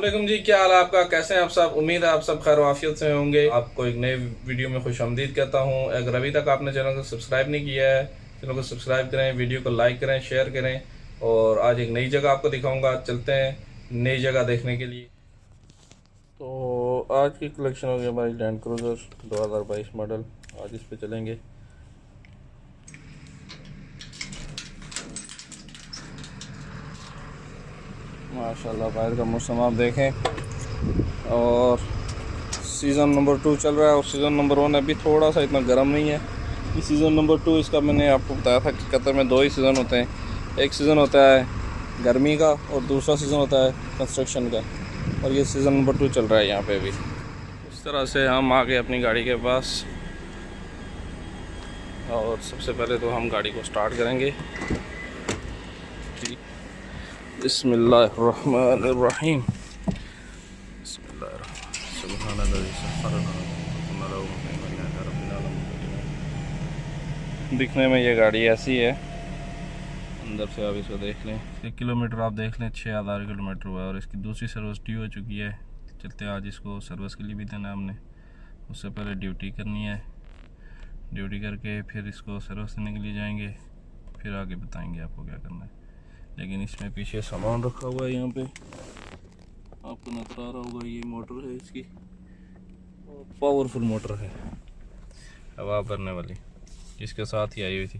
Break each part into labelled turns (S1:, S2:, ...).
S1: वालेकुम जी, क्या हाल है आपका? कैसे हैं आप सब? उम्मीद है आप सब खैर वाफियत से होंगे। आपको एक नए वीडियो में खुशामदीद कहता हूं। अगर अभी तक आपने चैनल को सब्सक्राइब नहीं किया है, चैनल को सब्सक्राइब करें, वीडियो को लाइक करें, शेयर करें। और आज एक नई जगह आपको दिखाऊंगा। चलते हैं नई जगह देखने के लिए। तो आज की कलेक्शन होगी हमारी लैंड क्रूज़र 2022 मॉडल। आज इस पे चलेंगे। माशाल्लाह बाहर का मौसम आप देखें। और सीज़न नंबर 2 चल रहा है और सीज़न नंबर 1 अभी थोड़ा सा इतना गर्म नहीं है। ये सीज़न नंबर 2 इसका मैंने आपको बताया था कि कतर में 2 ही सीज़न होते हैं। एक सीज़न होता है गर्मी का और दूसरा सीज़न होता है कंस्ट्रक्शन का। और ये सीज़न नंबर 2 चल रहा है यहाँ पे भी। इस तरह से हम आ गए अपनी गाड़ी के पास। और सबसे पहले तो हम गाड़ी को स्टार्ट करेंगे। बिस्मिल्लाहिर्रहमानिर्रहीम। दिखने में ये गाड़ी ऐसी है, अंदर से आप इसको देख लें। 1 किलोमीटर आप देख लें 6000 किलोमीटर हुआ है और इसकी दूसरी सर्विस ड्यू हो चुकी है। चलते आज इसको सर्विस के लिए भी देना है हमने। उससे पहले ड्यूटी करनी है, ड्यूटी करके फिर इसको सर्विस देने के लिए जाएंगे, फिर आगे बताएंगे आपको क्या करना है। लेकिन इसमें पीछे सामान रखा हुआ है। यहाँ पे आपको नजर आ रहा होगा, ये मोटर है इसकी, पावरफुल मोटर है हवा भरने वाली, जिसके साथ ही आई हुई थी।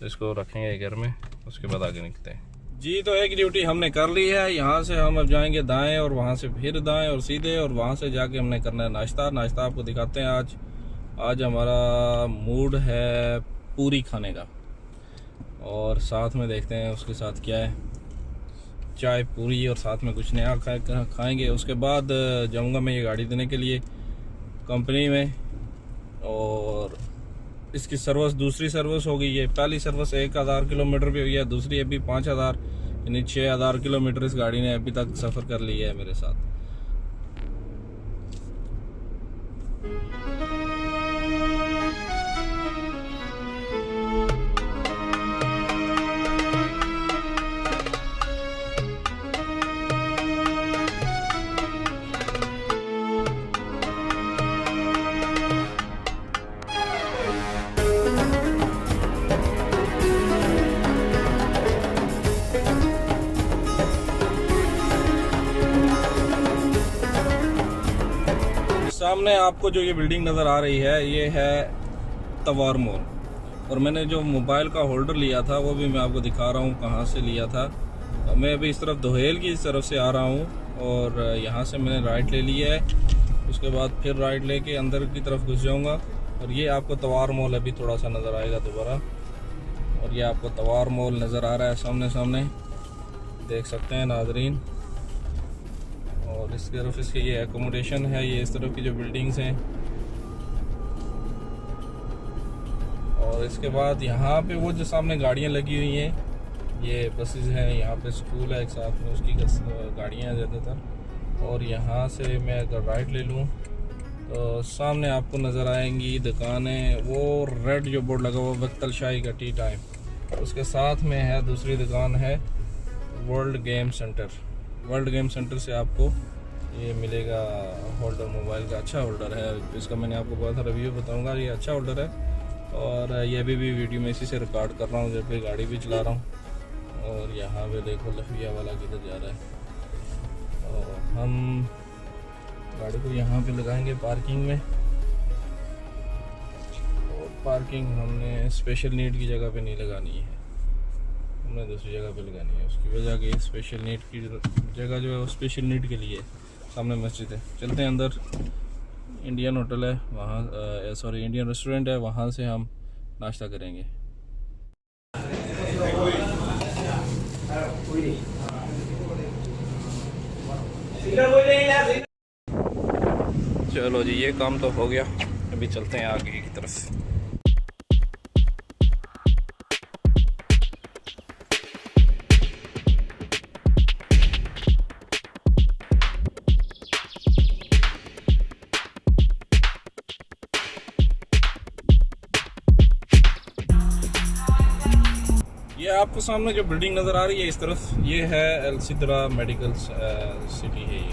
S1: तो इसको रखेंगे घर में, उसके बाद आगे निकलते हैं जी। तो एक ड्यूटी हमने कर ली है। यहाँ से हम अब जाएंगे दाएं और वहाँ से फिर दाएं और सीधे, और वहाँ से जाके हमने करना है नाश्ता। नाश्ता आपको दिखाते हैं। आज हमारा मूड है पूरी खाने का, और साथ में देखते हैं उसके साथ क्या है, चाय पूरी और साथ में कुछ नया खाएंगे। उसके बाद जाऊंगा मैं ये गाड़ी देने के लिए कंपनी में। और इसकी सर्विस दूसरी सर्विस हो गई है। पहली सर्विस 1000 किलोमीटर पे हुई है, दूसरी अभी 5000 यानी 6000 किलोमीटर इस गाड़ी ने अभी तक सफ़र कर लिया है मेरे साथ। सामने आपको जो ये बिल्डिंग नज़र आ रही है, ये है तवार मॉल। और मैंने जो मोबाइल का होल्डर लिया था वो भी मैं आपको दिखा रहा हूँ कहाँ से लिया था। मैं अभी इस तरफ दोहेल की इस तरफ से आ रहा हूँ और यहाँ से मैंने राइट ले लिया है। उसके बाद फिर राइट लेके अंदर की तरफ घुस जाऊँगा और ये आपको तवार मॉल अभी थोड़ा सा नज़र आएगा दोबारा। और ये आपको तवार मॉल नज़र आ रहा है सामने सामने, देख सकते हैं नाजरीन। और इस तरफ इसके ये एकोमोडेशन है, ये इस तरफ की जो बिल्डिंग्स हैं। और इसके बाद यहाँ पे वो जो सामने गाड़ियाँ लगी हुई हैं, ये बसेस हैं। यहाँ पे स्कूल है एक साथ में, उसकी गाड़ियाँ ज़्यादातर। और यहाँ से मैं अगर राइट ले लूँ तो सामने आपको नज़र आएंगी दुकानें। वो रेड जो बोर्ड लगा हुआ वक्तल शाही का टी टाइम, उसके साथ में है दूसरी दुकान है world game centre. World game centre से आपको ये मिलेगा होल्डर, मोबाइल का अच्छा होल्डर है। इसका मैंने आपको बहुत सारा रिव्यू बताऊंगा, ये अच्छा होल्डर है। और ये अभी भी वीडियो में इसी से रिकॉर्ड कर रहा हूँ जब भी गाड़ी भी चला रहा हूँ। और यहाँ पे देखो लफिया वाला किधर जा रहा है। और हम गाड़ी को यहाँ पे लगाएंगे पार्किंग में। और पार्किंग हमने स्पेशल नीड की जगह पे नहीं लगानी है, हमने दूसरी जगह पे लगानी है। उसकी वजह कि स्पेशल नीड की जगह जो है वो स्पेशल नीड के लिए सामने मस्जिद है। चलते हैं अंदर। इंडियन होटल है वहाँ, सॉरी इंडियन रेस्टोरेंट है, वहाँ से हम नाश्ता करेंगे। चलो जी, ये काम तो हो गया, अभी चलते हैं आगे की तरफ। ये आपको सामने जो बिल्डिंग नज़र आ रही है इस तरफ, ये है एल सिद्रा मेडिकल सिटी है ये।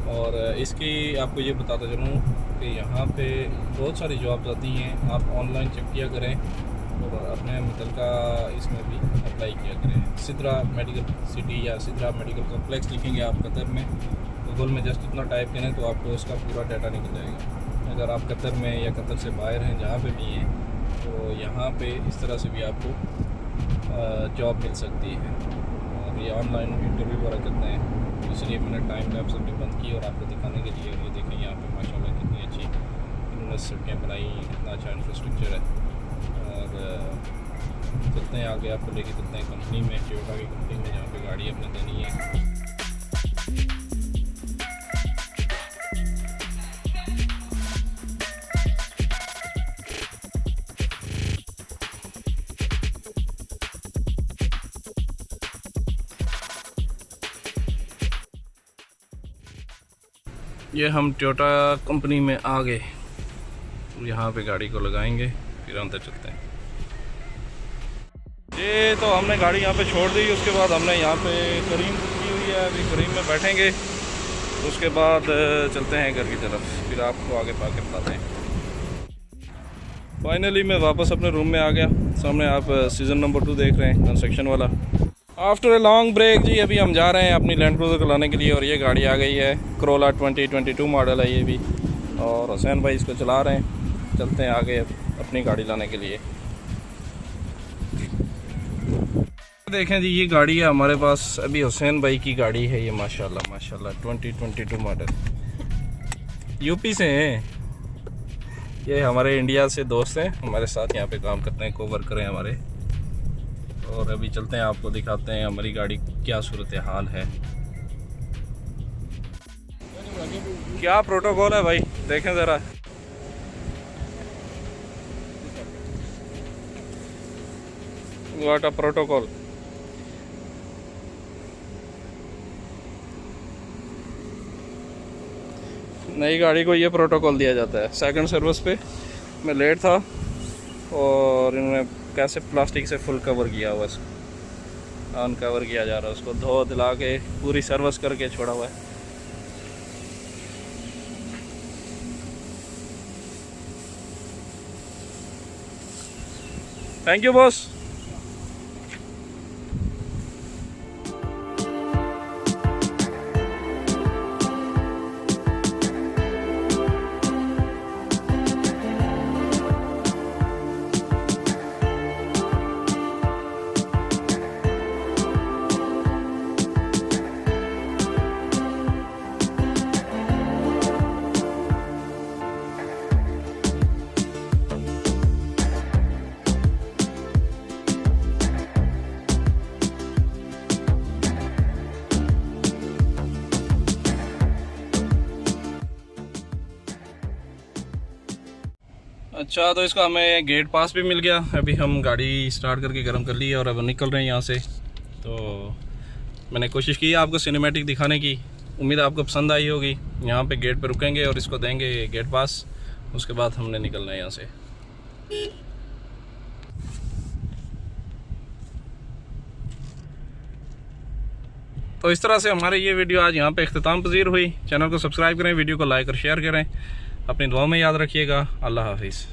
S1: और इसकी आपको ये बताता चलूँ कि यहाँ पे बहुत सारी जॉब्स आती हैं, आप ऑनलाइन चेक किया करें और अपने मुतलका इसमें भी अप्लाई किया करें। सिद्रा मेडिकल सिटी या सिद्रा मेडिकल कॉम्प्लेक्स लिखेंगे आप कतर में, गूगल में जस्ट इतना टाइप करें तो आपको उसका पूरा डाटा निकल जाएगा। अगर आप कतर में या कतर से बाहर हैं, जहाँ पे भी हैं, तो यहाँ पे इस तरह से भी आपको जॉब मिल सकती है। और ये ऑनलाइन इंटरव्यू वगैरह करते हैं, इसलिए मैंने टाइम लैप्स अपनी बंद की और आपको दिखाने के लिए। और ये देखें यहाँ पे माशाल्लाह कितनी अच्छी इन्होंने सड़कें बनाई, कितना अच्छा इंफ्रास्ट्रक्चर है। और चलते हैं आगे, आपको लेके चलते हैं कंपनी में, टोयोटा की कंपनी में, जहाँ पे गाड़ी अपने देनी है। ये हम टोयोटा कंपनी में आ गए, यहाँ पे गाड़ी को लगाएंगे फिर अंदर चलते हैं। ये तो हमने गाड़ी यहाँ पे छोड़ दी, उसके बाद हमने यहाँ पे करीम की हुई है, अभी करीम में बैठेंगे, उसके बाद चलते हैं घर की तरफ, फिर आपको आगे पाके बताते हैं। फाइनली मैं वापस अपने रूम में आ गया। सामने आप सीज़न नंबर 2 देख रहे हैं, कंस्ट्रक्शन वाला। आफ्टर ए लॉन्ग ब्रेक जी अभी हम जा रहे हैं अपनी लैंड क्रूज़र को लाने के लिए। और ये गाड़ी आ गई है, Corolla 2022 मॉडल है ये भी, और हुसैन भाई इसको चला रहे हैं। चलते हैं आगे अपनी गाड़ी लाने के लिए। देखें जी, ये गाड़ी है हमारे पास अभी, हुसैन भाई की गाड़ी है ये, माशाल्लाह माशाल्लाह 2022 मॉडल। यूपी से हैं ये, हमारे इंडिया से दोस्त हैं, हमारे साथ यहाँ पे काम करते हैं, कोवर्कर हैं हमारे। और अभी चलते हैं, आपको दिखाते हैं हमारी गाड़ी क्या सूरत हाल है। क्या प्रोटोकॉल है भाई, देखें ज़रा। What a protocol. नई गाड़ी को ये प्रोटोकॉल दिया जाता है। सेकंड सर्विस पे मैं लेट था और इन्होंने कैसे प्लास्टिक से फुल कवर किया हुआ, इसको अनकवर किया जा रहा है, उसको धो दिला के पूरी सर्विस करके छोड़ा हुआ है। Thank you boss. अच्छा, तो इसका हमें गेट पास भी मिल गया। अभी हम गाड़ी स्टार्ट करके गर्म कर ली है और अब निकल रहे हैं यहाँ से। तो मैंने कोशिश की आपको सिनेमैटिक दिखाने की, उम्मीद है आपको पसंद आई होगी। यहाँ पे गेट पे रुकेंगे और इसको देंगे गेट पास, उसके बाद हमने निकलना है यहाँ से। तो इस तरह से हमारे ये वीडियो आज यहाँ पे इख्तिताम पजीर हुई। चैनल को सब्सक्राइब करें, वीडियो को लाइक और शेयर करें। अपनी दुआ में याद रखिएगा। अल्लाह हाफिज़।